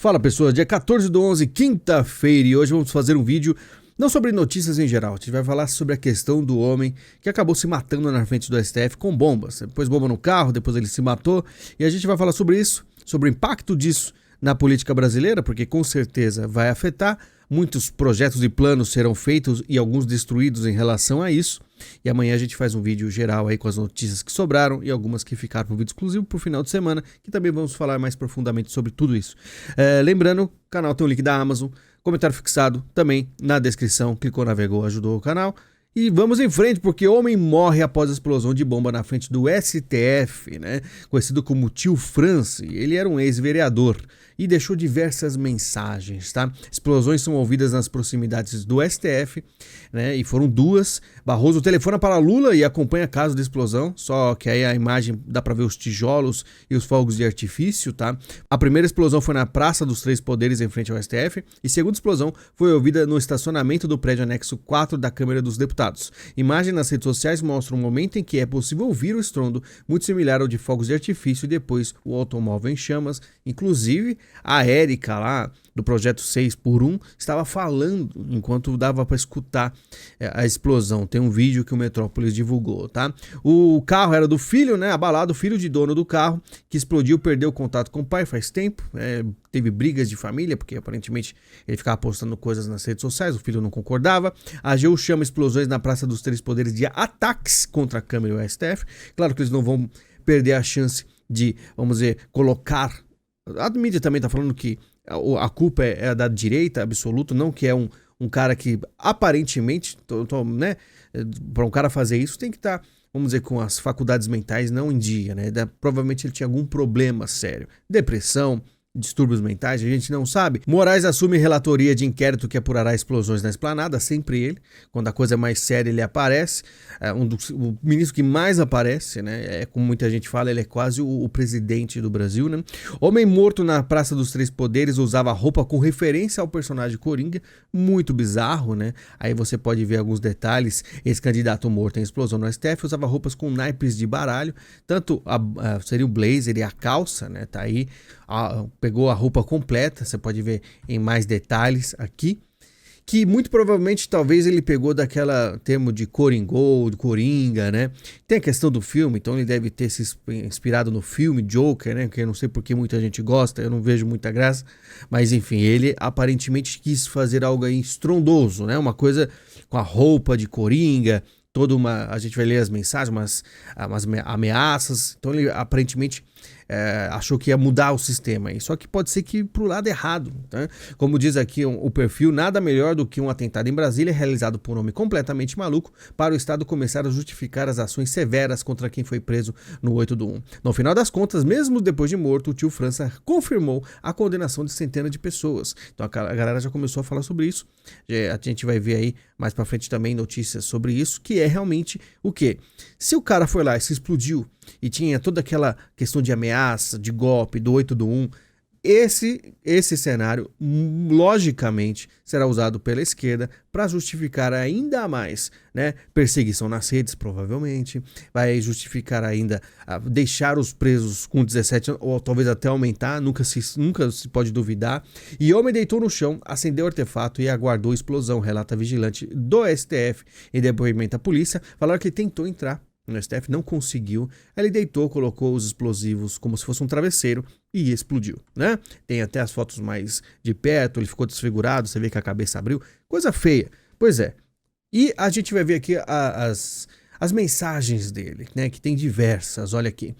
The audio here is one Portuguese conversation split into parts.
Fala pessoas, dia 14/11, quinta-feira, e hoje vamos fazer um vídeo não sobre notícias em geral, a gente vai falar sobre a questão do homem que acabou se matando na frente do STF com bombas. Depois bomba no carro, depois ele se matou, e a gente vai falar sobre isso, sobre o impacto disso na política brasileira, porque com certeza vai afetar. Muitos projetos e planos serão feitos e alguns destruídos em relação a isso. E amanhã a gente faz um vídeo geral aí com as notícias que sobraram e algumas que ficaram para um vídeo exclusivo para o final de semana, que também vamos falar mais profundamente sobre tudo isso. Lembrando, o canal tem o link da Amazon, comentário fixado também na descrição. Clicou, navegou, ajudou o canal. E vamos em frente, porque homem morre após a explosão de bomba na frente do STF, né? Conhecido como Tio France. Ele era um ex-vereador e deixou diversas mensagens, tá? Explosões são ouvidas nas proximidades do STF, né? E foram duas. Barroso telefona para Lula e acompanha caso de explosão, só que aí a imagem dá para ver os tijolos e os fogos de artifício, tá? A primeira explosão foi na Praça dos Três Poderes, em frente ao STF, e a segunda explosão foi ouvida no estacionamento do prédio anexo 4 da Câmara dos Deputados. Imagens nas redes sociais mostram um momento em que é possível ouvir o estrondo, muito similar ao de fogos de artifício, e depois o automóvel em chamas. Inclusive, a Érica lá do projeto 6x1 estava falando enquanto dava para escutar a explosão. Tem um vídeo que o Metrópolis divulgou, tá? O carro era do filho, né? Abalado, o filho de dono do carro que explodiu, perdeu o contato com o pai faz tempo. Teve brigas de família, porque aparentemente ele ficava postando coisas nas redes sociais, o filho não concordava. A AGU chama explosões na Praça dos Três Poderes de ataques contra a Câmara e o STF. Claro que eles não vão perder a chance de, vamos dizer, colocar. A mídia também está falando que a culpa é da direita absoluta, não que é um cara que aparentemente, né, para um cara fazer isso tem que estar, vamos dizer, com as faculdades mentais não em dia, né? Provavelmente ele tinha algum problema sério, depressão, distúrbios mentais, a gente não sabe. Moraes assume relatoria de inquérito que apurará explosões na Esplanada, sempre ele. Quando a coisa é mais séria, ele aparece. O ministro que mais aparece, né? Como muita gente fala, ele é quase o presidente do Brasil, né? Homem morto na Praça dos Três Poderes usava roupa com referência ao personagem Coringa, muito bizarro, né? Aí você pode ver alguns detalhes. Esse candidato morto em explosão no STF usava roupas com naipes de baralho, tanto seria o blazer e a calça, né? Tá aí. Pegou a roupa completa, você pode ver em mais detalhes aqui, que muito provavelmente talvez ele pegou daquela termo de Coringol, de Coringa, né? Tem a questão do filme, então ele deve ter se inspirado no filme Joker, né? Que eu não sei porque muita gente gosta, eu não vejo muita graça, mas enfim, ele aparentemente quis fazer algo aí estrondoso, né? Uma coisa com a roupa de Coringa, a gente vai ler as mensagens, umas ameaças, então ele aparentemente achou que ia mudar o sistema aí, só que pode ser que pro lado errado, tá? Como diz aqui o perfil, nada melhor do que um atentado em Brasília realizado por um homem completamente maluco para o Estado começar a justificar as ações severas contra quem foi preso no 8/1. No final das contas, mesmo depois de morto, o tio França confirmou a condenação de centenas de pessoas. Então a galera já começou a falar sobre isso, a gente vai ver aí mais pra frente também notícias sobre isso, que é realmente o quê? Se o cara foi lá e se explodiu e tinha toda aquela questão de ameaça, de golpe, do 8/1, esse cenário, logicamente, será usado pela esquerda para justificar ainda mais, né, perseguição nas redes, provavelmente, vai justificar ainda deixar os presos com 17 anos, ou talvez até aumentar, nunca se pode duvidar. E homem deitou no chão, acendeu o artefato e aguardou a explosão, relata vigilante do STF em depoimento à polícia. Falaram que tentou entrar no STF, não conseguiu, ele deitou, colocou os explosivos como se fosse um travesseiro e explodiu, né? Tem até as fotos mais de perto, ele ficou desfigurado, você vê que a cabeça abriu, coisa feia, pois é. E a gente vai ver aqui as mensagens dele, né, que tem diversas, olha aqui,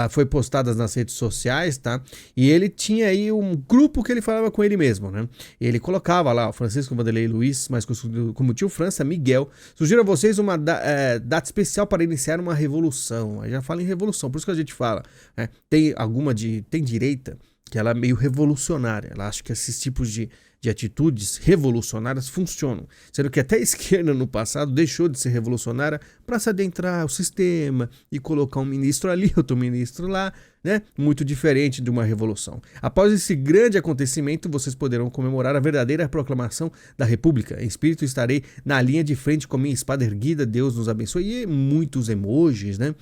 foi postadas nas redes sociais, tá, e ele tinha aí um grupo que ele falava com ele mesmo, né, ele colocava lá, o Francisco Vanderlei Luiz, mais conhecido como Tio França, Miguel, sugiro a vocês uma data especial para iniciar uma revolução. Aí já fala em revolução, por isso que a gente fala, né, tem direita, que ela é meio revolucionária, ela acha que esses tipos de de atitudes revolucionárias funcionam. Sendo que até a esquerda no passado deixou de ser revolucionária para se adentrar ao sistema e colocar um ministro ali, outro ministro lá, né? Muito diferente de uma revolução. Após esse grande acontecimento, vocês poderão comemorar a verdadeira proclamação da República. Em espírito estarei na linha de frente com minha espada erguida, Deus nos abençoe. E muitos emojis, né?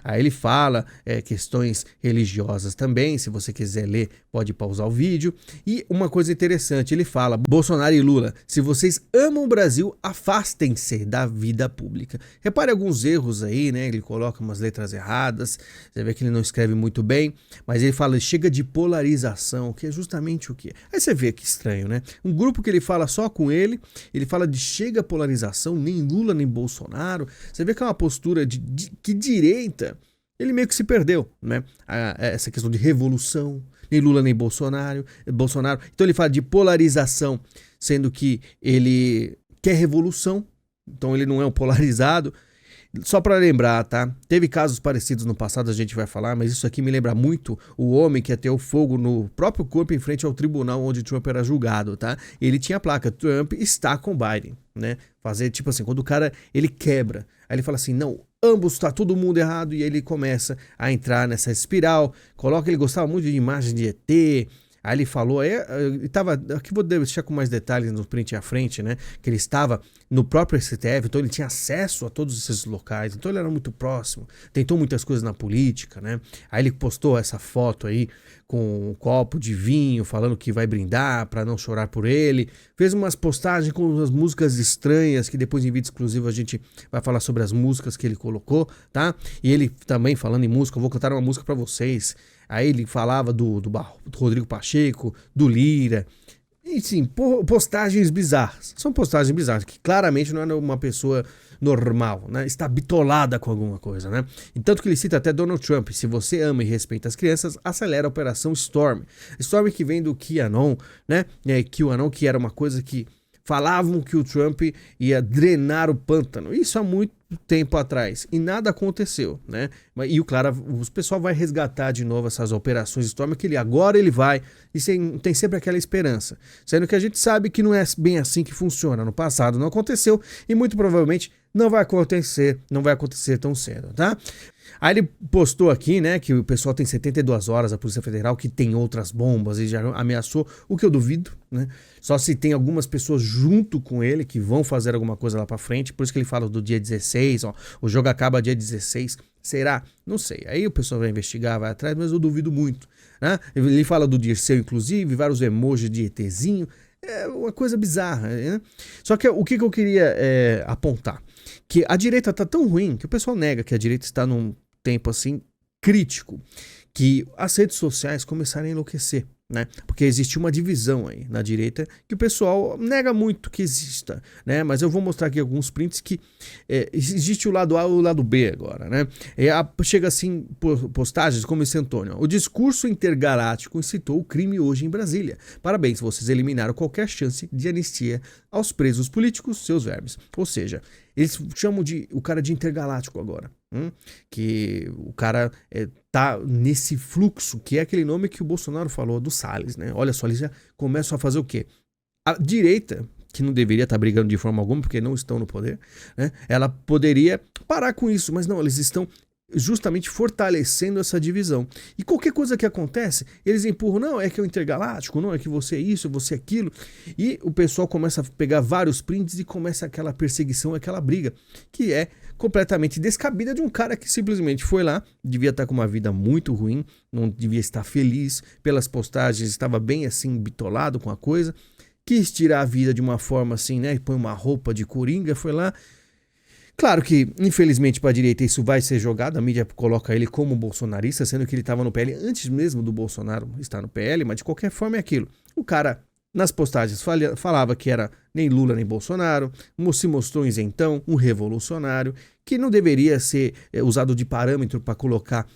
Aí ele fala questões religiosas também, se você quiser ler, pode pausar o vídeo. E uma coisa interessante, ele fala, Bolsonaro e Lula, se vocês amam o Brasil, afastem-se da vida pública. Repare alguns erros aí, né? Ele coloca umas letras erradas, você vê que ele não escreve muito bem, mas ele fala, chega de polarização, que é justamente o que é. Aí você vê que estranho, né? Um grupo que ele fala só com ele fala de chega polarização, nem Lula nem Bolsonaro. Você vê que é uma postura que direita, ele meio que se perdeu, né? Essa questão de revolução, nem Lula nem Bolsonaro. Então ele fala de polarização, sendo que ele quer revolução, então ele não é um polarizado. Só para lembrar, tá? Teve casos parecidos no passado, a gente vai falar, mas isso aqui me lembra muito o homem que ateu fogo no próprio corpo em frente ao tribunal onde Trump era julgado, tá? Ele tinha a placa, Trump está com Biden, né? Fazer tipo assim, quando o cara, ele quebra, aí ele fala assim, não, ambos, tá todo mundo errado, e ele começa a entrar nessa espiral, coloca, ele gostava muito de imagem de ET. Aí ele falou, aqui vou deixar com mais detalhes no print à frente, né? Que ele estava no próprio STF, então ele tinha acesso a todos esses locais, então ele era muito próximo, tentou muitas coisas na política, né? Aí ele postou essa foto aí com um copo de vinho, falando que vai brindar para não chorar por ele, fez umas postagens com umas músicas estranhas, que depois em vídeo exclusivo a gente vai falar sobre as músicas que ele colocou, tá? E ele também falando em música, eu vou cantar uma música para vocês. Aí ele falava do Rodrigo Pacheco, do Lira, e sim, postagens bizarras. São postagens bizarras, que claramente não é uma pessoa normal, né? Está bitolada com alguma coisa, né? E tanto que ele cita até Donald Trump, se você ama e respeita as crianças, acelera a Operação Storm. Storm que vem do QAnon, né? QAnon, que era uma coisa que falavam que o Trump ia drenar o pântano. Isso há muito tempo atrás. E nada aconteceu, né? E o pessoal vai resgatar de novo essas operações Storm, que agora ele vai, e tem sempre aquela esperança. Sendo que a gente sabe que não é bem assim que funciona. No passado não aconteceu e muito provavelmente não vai acontecer tão cedo, tá? Aí ele postou aqui, né, que o pessoal tem 72 horas, a Polícia Federal, que tem outras bombas e já ameaçou, o que eu duvido, né? Só se tem algumas pessoas junto com ele que vão fazer alguma coisa lá pra frente, por isso que ele fala do dia 16, ó, o jogo acaba dia 16, será? Não sei, aí o pessoal vai investigar, vai atrás, mas eu duvido muito, né? Ele fala do Dirceu, inclusive, vários emojis de ETzinho, é uma coisa bizarra, né? Só que o que eu queria apontar? Que a direita tá tão ruim que o pessoal nega que a direita está num tempo assim crítico, que as redes sociais começaram a enlouquecer, né? Porque existe uma divisão aí na direita que o pessoal nega muito que exista, né? Mas eu vou mostrar aqui alguns prints que existe o lado A e o lado B agora, né? Chega assim, postagens como esse Antônio. O discurso intergaláctico incitou o crime hoje em Brasília. Parabéns, vocês eliminaram qualquer chance de anistia aos presos políticos, seus vermes. Ou seja, eles chamam o cara de intergaláctico agora. Que o cara tá nesse fluxo, que é aquele nome que o Bolsonaro falou do Salles, né? Olha só, eles já começam a fazer o quê? A direita, que não deveria estar brigando de forma alguma, porque não estão no poder, né? Ela poderia parar com isso, mas não, eles estão justamente fortalecendo essa divisão. E qualquer coisa que acontece, eles empurram, não, é que é o intergaláctico, não, é que você é isso, você é aquilo. E o pessoal começa a pegar vários prints e começa aquela perseguição, aquela briga, que é completamente descabida de um cara que simplesmente foi lá, devia estar com uma vida muito ruim, não devia estar feliz pelas postagens, estava bem assim, bitolado com a coisa, quis tirar a vida de uma forma assim, né, põe uma roupa de coringa, foi lá. Claro que, infelizmente, para a direita isso vai ser jogado, a mídia coloca ele como bolsonarista, sendo que ele estava no PL antes mesmo do Bolsonaro estar no PL, mas de qualquer forma é aquilo. O cara, nas postagens, falava que era nem Lula nem Bolsonaro, se mostrou isentão, um revolucionário, que não deveria ser usado de parâmetro para colocar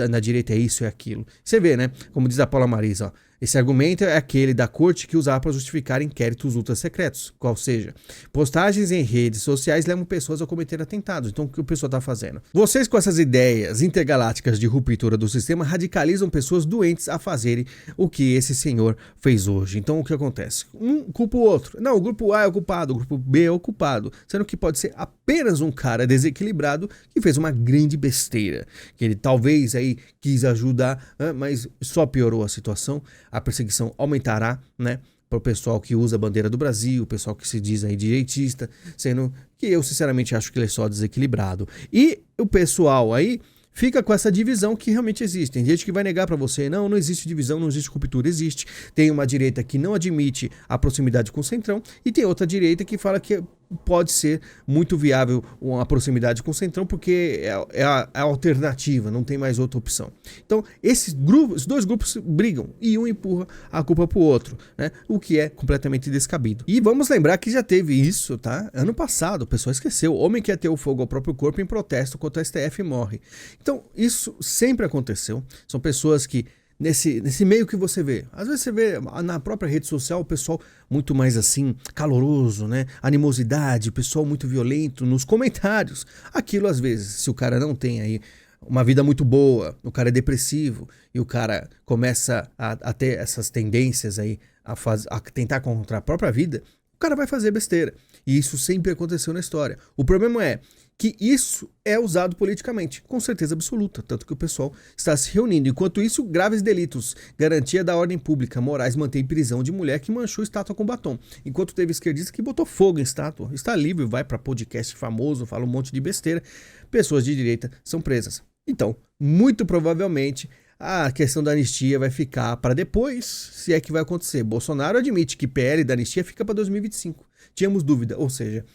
na direita é isso e aquilo. Você vê, né? Como diz a Paula Marisa, ó, Esse argumento é aquele da corte que usava para justificar inquéritos ultra-secretos, qual seja, postagens em redes sociais levam pessoas a cometer atentados. Então, o que o pessoal está fazendo? Vocês, com essas ideias intergalácticas de ruptura do sistema, radicalizam pessoas doentes a fazerem o que esse senhor fez hoje. Então, o que acontece? Um culpa o outro. Não, o grupo A é o culpado, o grupo B é o culpado, sendo que pode ser apenas um cara desequilibrado que fez uma grande besteira, que ele talvez aí quis ajudar, mas só piorou a situação. A perseguição aumentará, né, para o pessoal que usa a bandeira do Brasil, o pessoal que se diz aí direitista, sendo que eu sinceramente acho que ele é só desequilibrado. E o pessoal aí fica com essa divisão que realmente existe. Tem gente que vai negar para você, não existe divisão, não existe ruptura, existe. Tem uma direita que não admite a proximidade com o centrão e tem outra direita que fala que pode ser muito viável uma proximidade com o centrão porque é a alternativa, não tem mais outra opção. Então, esses dois grupos brigam e um empurra a culpa pro outro, né? O que é completamente descabido. E vamos lembrar que já teve isso, tá? Ano passado, o pessoal esqueceu. O homem que ia ter o fogo ao próprio corpo em protesto contra a STF morre. Então, isso sempre aconteceu. São pessoas que nesse meio que você vê. Às vezes você vê na própria rede social o pessoal muito mais assim, caloroso, né? Animosidade, pessoal muito violento nos comentários. Aquilo às vezes, se o cara não tem aí uma vida muito boa, o cara é depressivo e o cara começa a ter essas tendências aí a tentar contra a própria vida, o cara vai fazer besteira. E isso sempre aconteceu na história. O problema é que isso é usado politicamente, com certeza absoluta, tanto que o pessoal está se reunindo. Enquanto isso, graves delitos, garantia da ordem pública, Moraes mantém prisão de mulher que manchou estátua com batom. Enquanto teve esquerdista que botou fogo em estátua, está livre, vai para podcast famoso, fala um monte de besteira, pessoas de direita são presas. Então, muito provavelmente, a questão da anistia vai ficar para depois, se é que vai acontecer. Bolsonaro admite que PL da anistia fica para 2025. Tínhamos dúvida, ou seja,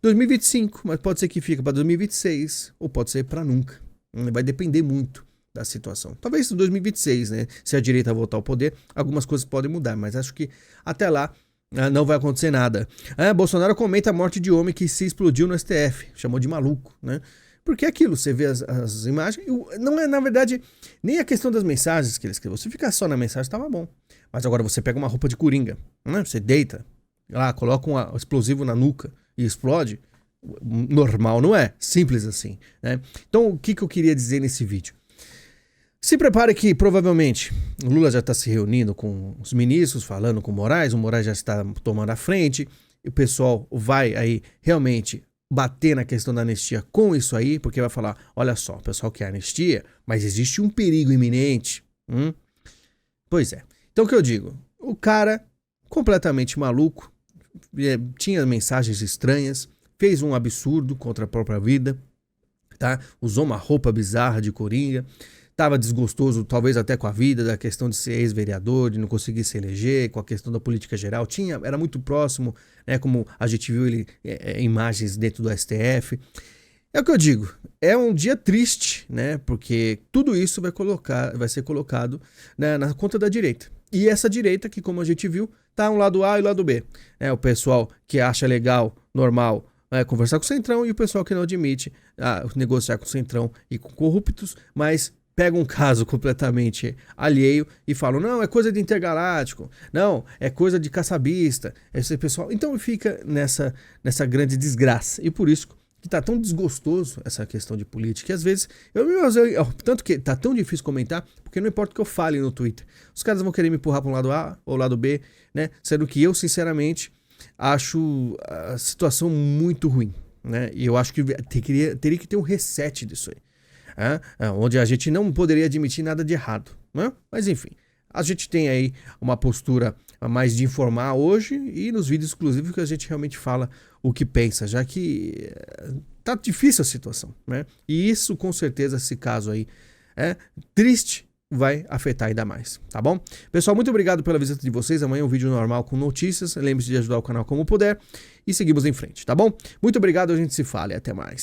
2025, mas pode ser que fique para 2026 ou pode ser para nunca. Vai depender muito da situação. Talvez em 2026, né? Se a direita voltar ao poder, algumas coisas podem mudar, mas acho que até lá não vai acontecer nada. Bolsonaro comenta a morte de homem que se explodiu no STF, chamou de maluco, né? Porque é aquilo, você vê as imagens, não é, na verdade, nem a questão das mensagens que ele escreveu. Se ficar só na mensagem, estava bom. Mas agora você pega uma roupa de coringa, né? Você deita lá, coloca um explosivo na nuca e explode. Normal não é, simples assim, né? Então, o que eu queria dizer nesse vídeo? Se prepare que, provavelmente, o Lula já está se reunindo com os ministros, falando com o Moraes já está tomando a frente, e o pessoal vai aí realmente bater na questão da anistia com isso aí, porque vai falar, olha só, o pessoal quer anistia, mas existe um perigo iminente. Pois é. Então o que eu digo? O cara, completamente maluco, tinha mensagens estranhas, fez um absurdo contra a própria vida, tá? Usou uma roupa bizarra de coringa, estava desgostoso talvez até com a vida, da questão de ser ex-vereador, de não conseguir se eleger, com a questão da política geral, era muito próximo, né, como a gente viu ele imagens dentro do STF. É o que eu digo, é um dia triste, né, porque tudo isso vai ser colocado, né, na conta da direita. E essa direita que, como a gente viu, tá um lado A e o lado B. O pessoal que acha legal, normal, conversar com o Centrão, e o pessoal que não admite negociar com o Centrão e com corruptos, mas pega um caso completamente alheio e falam, não, é coisa de intergaláctico, não, é coisa de caçabista, esse pessoal. Então fica nessa grande desgraça. E por isso que tá tão desgostoso essa questão de política, que às vezes, tanto que tá tão difícil comentar, porque não importa o que eu fale no Twitter, os caras vão querer me empurrar para um lado A ou lado B, né? Sendo que eu, sinceramente, acho a situação muito ruim, né? E eu acho que teria que ter um reset disso aí. Onde a gente não poderia admitir nada de errado, né? Mas enfim, a gente tem aí uma postura mais de informar hoje e nos vídeos exclusivos que a gente realmente fala o que pensa, já que tá difícil a situação, né? E isso com certeza, esse caso aí triste, vai afetar ainda mais, tá bom? Pessoal, muito obrigado pela visita de vocês. Amanhã é um vídeo normal com notícias. Lembre-se de ajudar o canal como puder e seguimos em frente, tá bom? Muito obrigado, a gente se fala e até mais.